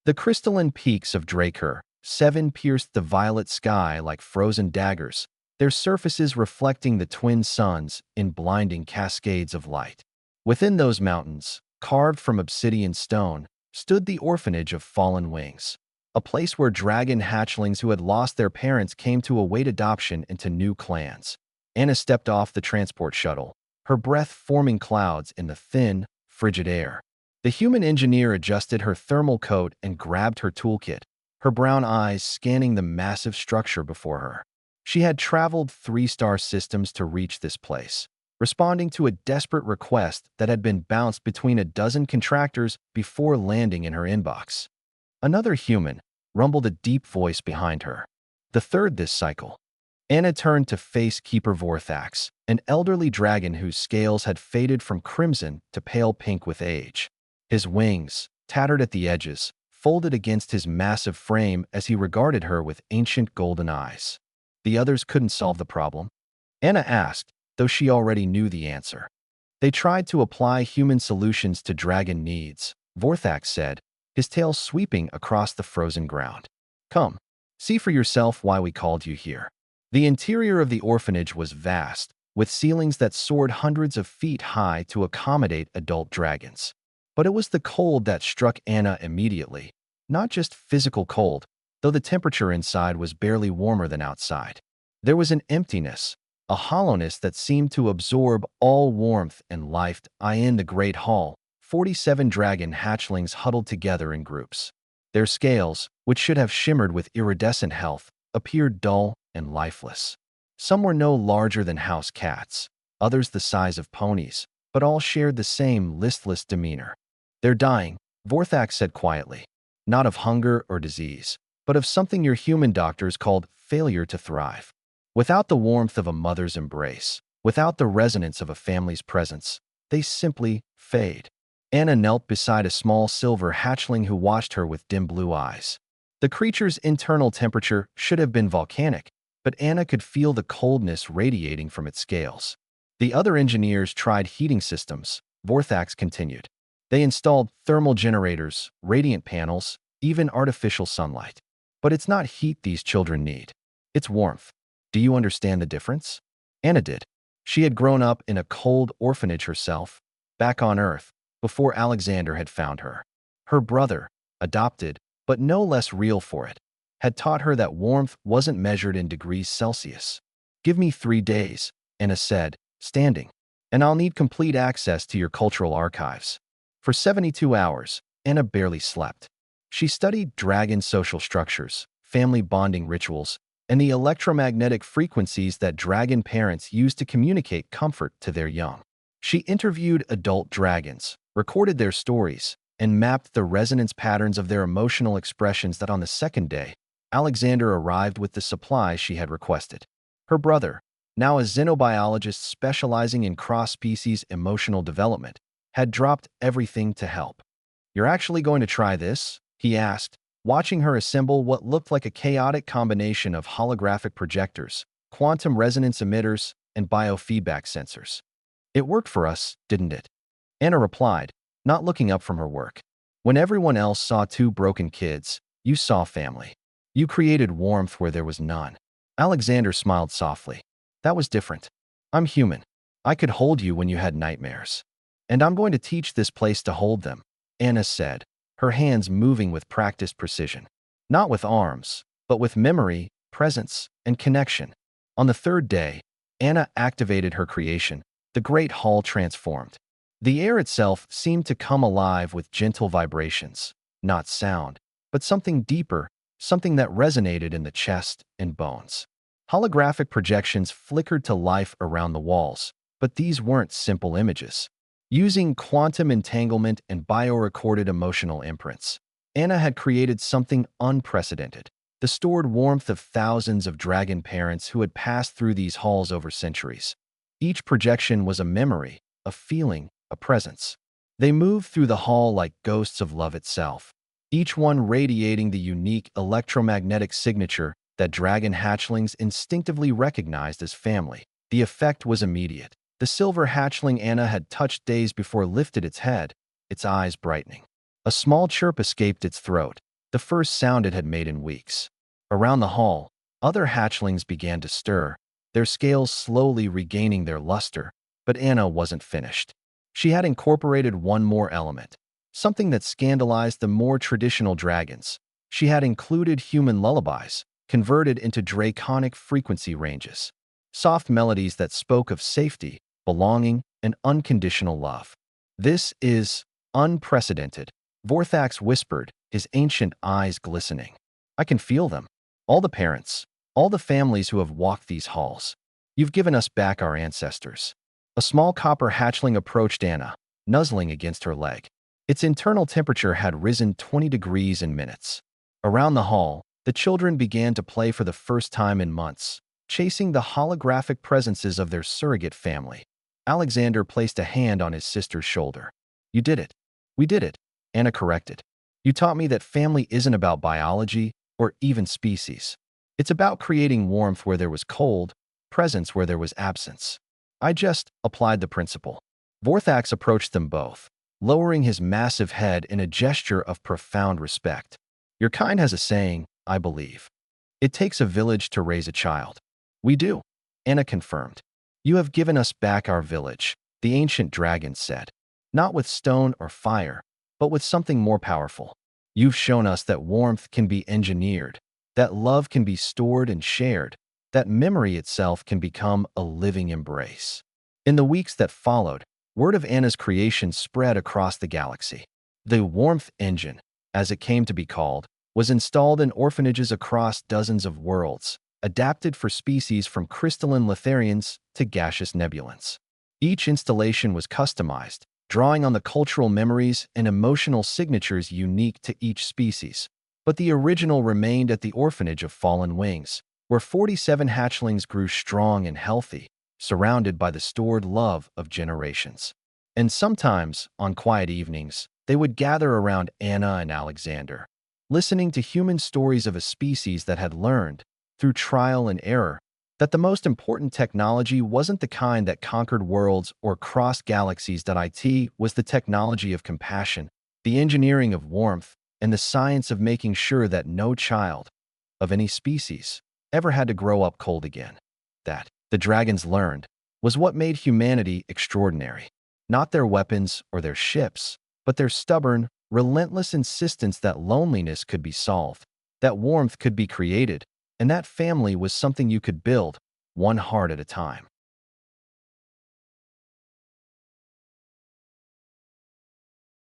The crystalline peaks of Draker, 7 pierced the violet sky like frozen daggers, their surfaces reflecting the twin suns in blinding cascades of light. Within those mountains, carved from obsidian stone, stood the orphanage of fallen wings, a place where dragon hatchlings who had lost their parents came to await adoption into new clans. Anna stepped off the transport shuttle, her breath forming clouds in the thin, frigid air. The human engineer adjusted her thermal coat and grabbed her toolkit, her brown eyes scanning the massive structure before her. She had traveled 3-star systems to reach this place, responding to a desperate request that had been bounced between a dozen contractors before landing in her inbox. Another human, rumbled a deep voice behind her. The third this cycle. Anna turned to face Keeper Vorthax, an elderly dragon whose scales had faded from crimson to pale pink with age. His wings, tattered at the edges, folded against his massive frame as he regarded her with ancient golden eyes. The others couldn't solve the problem? Anna asked, though she already knew the answer. They tried to apply human solutions to dragon needs, Vorthax said, his tail sweeping across the frozen ground. Come, see for yourself why we called you here. The interior of the orphanage was vast, with ceilings that soared hundreds of feet high to accommodate adult dragons. But it was the cold that struck Anna immediately, not just physical cold, though the temperature inside was barely warmer than outside. There was an emptiness, a hollowness that seemed to absorb all warmth and life. In the great hall, 47 dragon hatchlings huddled together in groups. Their scales, which should have shimmered with iridescent health, appeared dull and lifeless. Some were no larger than house cats, others the size of ponies, but all shared the same listless demeanor. They're dying, Vorthax said quietly. Not of hunger or disease, but of something your human doctors called failure to thrive. Without the warmth of a mother's embrace, without the resonance of a family's presence, they simply fade. Anna knelt beside a small silver hatchling who watched her with dim blue eyes. The creature's internal temperature should have been volcanic, but Anna could feel the coldness radiating from its scales. The other engineers tried heating systems, Vorthax continued. They installed thermal generators, radiant panels, even artificial sunlight. But it's not heat these children need. It's warmth. Do you understand the difference? Anna did. She had grown up in a cold orphanage herself, back on Earth, before Alexander had found her. Her brother, adopted, but no less real for it, had taught her that warmth wasn't measured in degrees Celsius. Give me 3 days, Anna said, standing, and I'll need complete access to your cultural archives. For 72 hours, Anna barely slept. She studied dragon social structures, family bonding rituals, and the electromagnetic frequencies that dragon parents use to communicate comfort to their young. She interviewed adult dragons, recorded their stories, and mapped the resonance patterns of their emotional expressions. That on the second day, Alexander arrived with the supplies she had requested. Her brother, now a xenobiologist specializing in cross-species emotional development, had dropped everything to help. You're actually going to try this? He asked, watching her assemble what looked like a chaotic combination of holographic projectors, quantum resonance emitters, and biofeedback sensors. It worked for us, didn't it? Anna replied, not looking up from her work. When everyone else saw 2 broken kids, you saw family. You created warmth where there was none. Alexander smiled softly. That was different. I'm human. I could hold you when you had nightmares. And I'm going to teach this place to hold them, Anna said, her hands moving with practiced precision. Not with arms, but with memory, presence, and connection. On the 3rd day, Anna activated her creation. The great hall transformed. The air itself seemed to come alive with gentle vibrations, not sound, but something deeper, something that resonated in the chest and bones. Holographic projections flickered to life around the walls, but these weren't simple images. Using quantum entanglement and biorecorded emotional imprints, Anna had created something unprecedented, the stored warmth of thousands of dragon parents who had passed through these halls over centuries. Each projection was a memory, a feeling, a presence. They moved through the hall like ghosts of love itself, each one radiating the unique electromagnetic signature that dragon hatchlings instinctively recognized as family. The effect was immediate. The silver hatchling Anna had touched days before lifted its head, its eyes brightening. A small chirp escaped its throat, the first sound it had made in weeks. Around the hall, other hatchlings began to stir, their scales slowly regaining their luster, but Anna wasn't finished. She had incorporated one more element, something that scandalized the more traditional dragons. She had included human lullabies, converted into draconic frequency ranges, soft melodies that spoke of safety, belonging, and unconditional love. This is unprecedented, Vorthax whispered, his ancient eyes glistening. I can feel them. All the parents, all the families who have walked these halls. You've given us back our ancestors. A small copper hatchling approached Anna, nuzzling against her leg. Its internal temperature had risen 20 degrees in minutes. Around the hall, the children began to play for the first time in months, chasing the holographic presences of their surrogate family. Alexander placed a hand on his sister's shoulder. You did it. We did it, Anna corrected. You taught me that family isn't about biology or even species. It's about creating warmth where there was cold, presence where there was absence. I just applied the principle. Vorthax approached them both, lowering his massive head in a gesture of profound respect. Your kind has a saying, I believe. It takes a village to raise a child. We do, Anna confirmed. You have given us back our village, the ancient dragon said. Not with stone or fire, but with something more powerful. You've shown us that warmth can be engineered, that love can be stored and shared, that memory itself can become a living embrace. In the weeks that followed, word of Anna's creation spread across the galaxy. The warmth engine, as it came to be called, was installed in orphanages across dozens of worlds, adapted for species from crystalline Letharians to gaseous nebulans. Each installation was customized, drawing on the cultural memories and emotional signatures unique to each species. But the original remained at the orphanage of Fallen Wings, where 47 hatchlings grew strong and healthy, surrounded by the stored love of generations. And sometimes, on quiet evenings, they would gather around Anna and Alexander, listening to human stories of a species that had learned, through trial and error, that the most important technology wasn't the kind that conquered worlds or crossed galaxies. It was the technology of compassion, the engineering of warmth, and the science of making sure that no child, of any species, ever had to grow up cold again. That, the dragons learned, was what made humanity extraordinary. Not their weapons or their ships, but their stubborn, relentless insistence that loneliness could be solved, that warmth could be created, and that family was something you could build, one heart at a time.